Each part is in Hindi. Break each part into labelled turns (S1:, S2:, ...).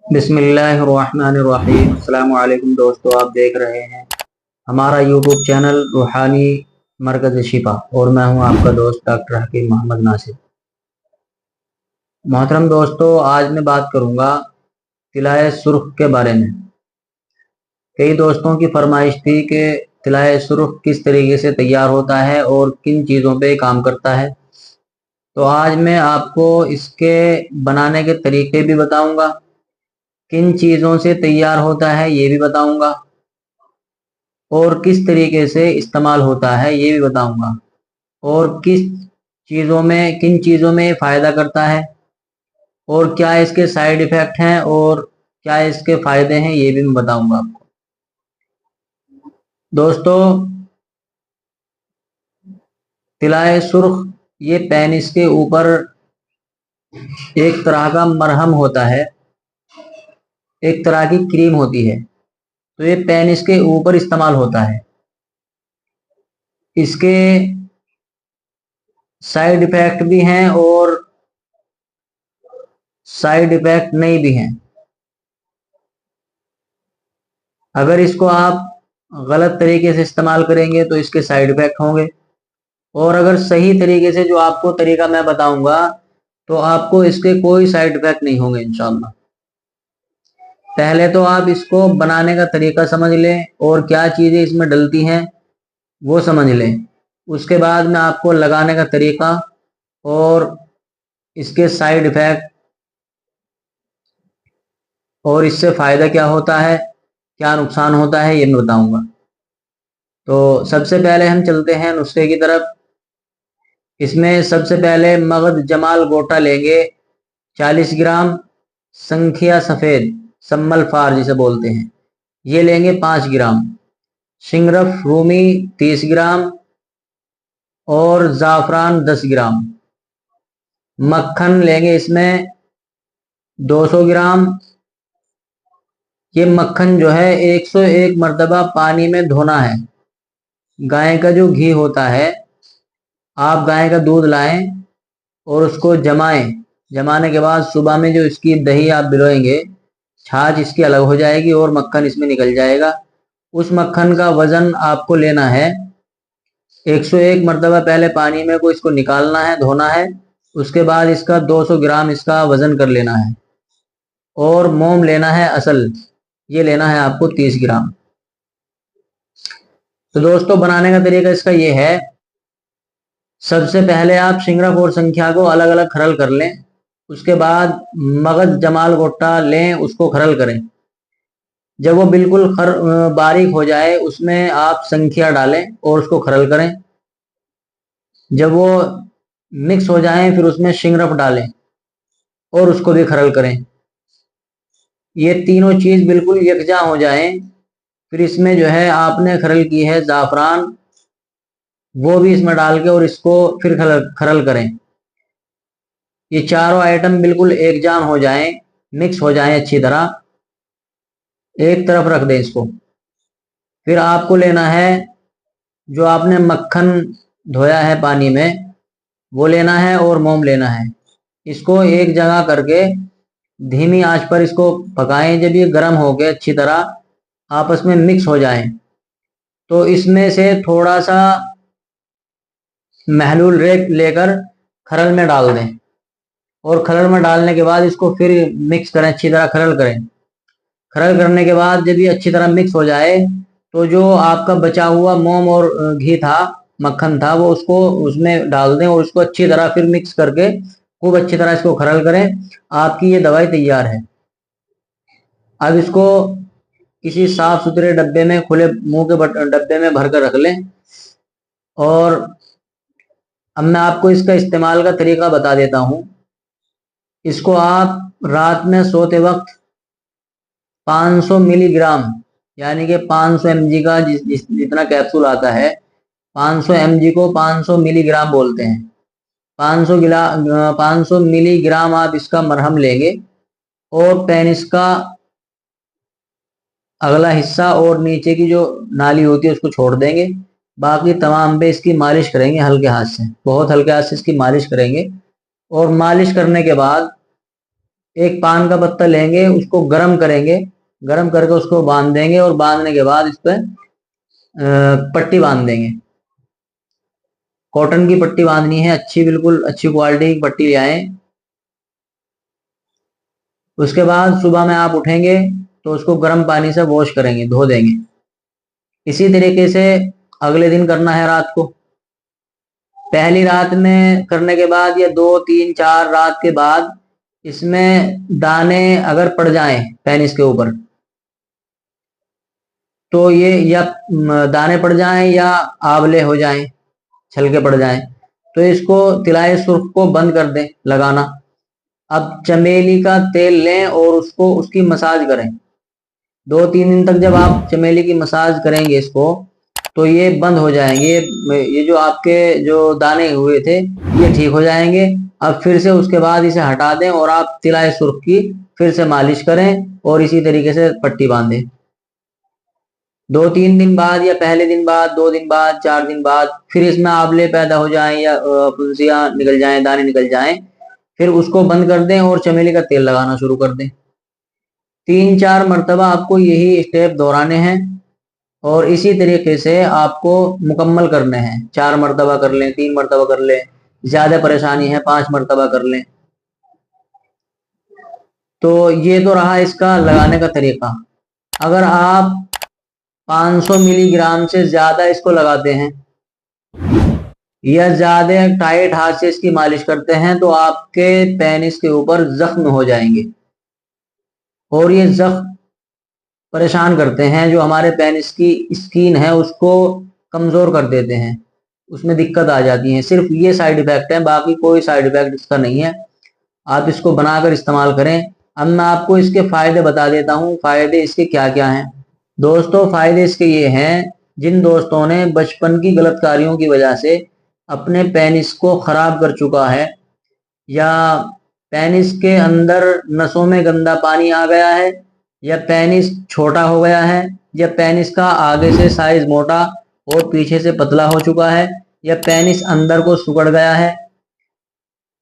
S1: बिस्मिल्लाहिर्रहमानिर्रहीम। अस्सलाम वालेकुम दोस्तों, आप देख रहे हैं हमारा यूट्यूब चैनल रूहानी मरकज़ शिफा और मैं हूं आपका दोस्त डॉक्टर हकीम मोहम्मद नासिर। मोहतरम दोस्तों, आज मैं बात करूंगा तिलाए सुर्ख के बारे में। कई दोस्तों की फरमाइश थी कि तिलाए सुर्ख किस तरीके से तैयार होता है और किन चीज़ों पे काम करता है। तो आज मैं आपको इसके बनाने के तरीके भी बताऊंगा, किन चीज़ों से तैयार होता है ये भी बताऊंगा, और किस तरीके से इस्तेमाल होता है ये भी बताऊंगा, और किन चीज़ों में फ़ायदा करता है और क्या इसके साइड इफ़ेक्ट हैं और क्या इसके फ़ायदे हैं ये भी मैं बताऊंगा आपको। दोस्तों, तिलाए सुर्ख ये पेनिस के ऊपर एक तरह का मरहम होता है, एक तरह की क्रीम होती है। तो ये पेनिस के ऊपर इस्तेमाल होता है। इसके साइड इफ़ेक्ट भी हैं और साइड इफ़ेक्ट नहीं भी हैं। अगर इसको आप गलत तरीके से इस्तेमाल करेंगे तो इसके साइड इफेक्ट होंगे, और अगर सही तरीके से जो आपको तरीका मैं बताऊंगा तो आपको इसके कोई साइड इफेक्ट नहीं होंगे इंशाल्लाह। पहले तो आप इसको बनाने का तरीका समझ लें और क्या चीज़ें इसमें डलती हैं वो समझ लें। उसके बाद मैं आपको लगाने का तरीका और इसके साइड इफेक्ट और इससे फ़ायदा क्या होता है, क्या नुकसान होता है, ये मैं बताऊंगा। तो सबसे पहले हम चलते हैं नुस्खे की तरफ। इसमें सबसे पहले मगध जमाल गोटा लेंगे 40 ग्राम, संखिया सफ़ेद सम्मल फार जिसे बोलते हैं ये लेंगे 5 ग्राम, शिंगरफ रूमी 30 ग्राम और ज़ाफ़रान 10 ग्राम। मक्खन लेंगे इसमें 200 ग्राम। ये मक्खन जो है 101 मरतबा पानी में धोना है। गाय का जो घी होता है, आप गाय का दूध लाएं और उसको जमाएं। जमाने के बाद सुबह में जो इसकी दही आप भिगोएंगे, छाछ इसकी अलग हो जाएगी और मक्खन इसमें निकल जाएगा। उस मक्खन का वजन आपको लेना है 101 मरतबा पहले पानी में को इसको निकालना है, धोना है। उसके बाद इसका 200 ग्राम इसका वजन कर लेना है। और मोम लेना है असल, ये लेना है आपको 30 ग्राम। तो दोस्तों, बनाने का तरीका इसका ये है। सबसे पहले आप शिंगरफ और संख्या को अलग अलग खरल कर लें। उसके बाद मगध जमाल गोट्टा लें, उसको खरल करें। जब वो बिल्कुल बारीक हो जाए उसमें आप संख्या डालें और उसको खरल करें। जब वो मिक्स हो जाए फिर उसमें शिंगरफ डालें और उसको भी खरल करें। ये तीनों चीज़ बिल्कुल यकजा हो जाएं, फिर इसमें जो है आपने खरल की है ज़ाफ़रान, वो भी इसमें डाल के और इसको फिर खरल करें। ये चारों आइटम बिल्कुल एकजान हो जाएं, मिक्स हो जाएं अच्छी तरह। एक तरफ रख दें इसको। फिर आपको लेना है जो आपने मक्खन धोया है पानी में, वो लेना है और मोम लेना है। इसको एक जगह करके धीमी आंच पर इसको पकाएं। जब ये गर्म हो गए अच्छी तरह आपस में मिक्स हो जाएं तो इसमें से थोड़ा सा महलूल रेत लेकर खरल में डाल दें, और खरल में डालने के बाद इसको फिर मिक्स करें, अच्छी तरह खरल करें। खरल करने के बाद जब ये अच्छी तरह मिक्स हो जाए तो जो आपका बचा हुआ मोम और घी था, मक्खन था, वो उसको उसमें डाल दें और उसको अच्छी तरह फिर मिक्स करके खूब अच्छी तरह इसको खरल करें। आपकी ये दवाई तैयार है। अब इसको किसी साफ सुथरे डब्बे में, खुले मुंह के डब्बे में भर कर रख लें। और अब मैं आपको इसका इस्तेमाल का तरीका बता देता हूँ। इसको आप रात में सोते वक्त 500 मिलीग्राम, यानी कि 500 mg का जितना कैप्सूल आता है, 500 mg को 500 मिलीग्राम बोलते हैं। 500 मिलीग्राम आप इसका मरहम लेंगे और पेनिस का अगला हिस्सा और नीचे की जो नाली होती है उसको छोड़ देंगे। बाकी तमाम पे इसकी मालिश करेंगे हल्के हाथ से, बहुत हल्के हाथ से इसकी मालिश करेंगे। और मालिश करने के बाद एक पान का पत्ता लेंगे, उसको गर्म करेंगे, गर्म करके उसको बांध देंगे और बांधने के बाद इस पर पट्टी बांध देंगे। कॉटन की पट्टी बांधनी है, अच्छी, बिल्कुल अच्छी क्वालिटी की पट्टी ले आए। उसके बाद सुबह में आप उठेंगे तो उसको गर्म पानी से वॉश करेंगे, धो देंगे। इसी तरीके से अगले दिन करना है रात को। पहली रात में करने के बाद या 2 3 4 रात के बाद इसमें दाने अगर पड़ जाएं पेनिस के ऊपर, तो ये या दाने पड़ जाएं या आंवले हो जाएं, छलके पड़ जाएं, तो इसको तिलाए सुर्ख को बंद कर दें लगाना। अब चमेली का तेल लें और उसको उसकी मसाज करें। 2 3 दिन तक जब आप चमेली की मसाज करेंगे इसको, तो ये बंद हो जाएंगे। ये जो आपके जो दाने हुए थे ये ठीक हो जाएंगे। अब फिर से उसके बाद इसे हटा दें और आप तिलाए सुर्ख की फिर से मालिश करें और इसी तरीके से पट्टी बांधें। 2 3 दिन बाद या पहले दिन बाद, 2 दिन बाद, 4 दिन बाद फिर इसमें आंवले पैदा हो जाएं या फुंसियां निकल जाएं, दाने निकल जाएं, फिर उसको बंद कर दें और चमेली का तेल लगाना शुरू कर दें। 3 4 मरतबा आपको यही स्टेप दोहराने हैं और इसी तरीके से आपको मुकम्मल करने हैं। 4 मरतबा कर लें, 3 मरतबा कर लें, ज्यादा परेशानी है 5 मरतबा कर लें। तो ये तो रहा इसका लगाने का तरीका। अगर आप 500 मिलीग्राम से ज्यादा इसको लगाते हैं या ज्यादा टाइट हाथ से इसकी मालिश करते हैं तो आपके पेनिस के ऊपर जख्म हो जाएंगे और ये जख्म परेशान करते हैं। जो हमारे पेनिस की स्किन है उसको कमजोर कर देते हैं, उसमें दिक्कत आ जाती है। सिर्फ ये साइड इफेक्ट है, बाकी कोई साइड इफेक्ट इसका नहीं है। आप इसको बनाकर इस्तेमाल करें। अब मैं आपको इसके फायदे बता देता हूँ, फायदे इसके क्या क्या हैं। दोस्तों फायदे इसके ये हैं, जिन दोस्तों ने बचपन की गलत कार्यों की वजह से अपने पेनिस को खराब कर चुका है, या पेनिस के अंदर नसों में गंदा पानी आ गया है, या पेनिस छोटा हो गया है, या पेनिस का आगे से साइज मोटा और पीछे से पतला हो चुका है, या पेनिस अंदर को सिकुड़ गया है,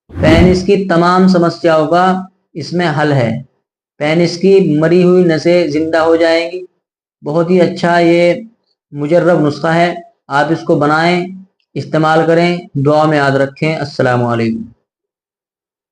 S1: पेनिस की तमाम समस्याओं का इसमें हल है। पेनिस की मरी हुई नसें जिंदा हो जाएंगी। बहुत ही अच्छा ये मुजर्रब नुस्खा है। आप इसको बनाएं, इस्तेमाल करें, दुआ में याद रखें। अस्सलामु अलैकुम।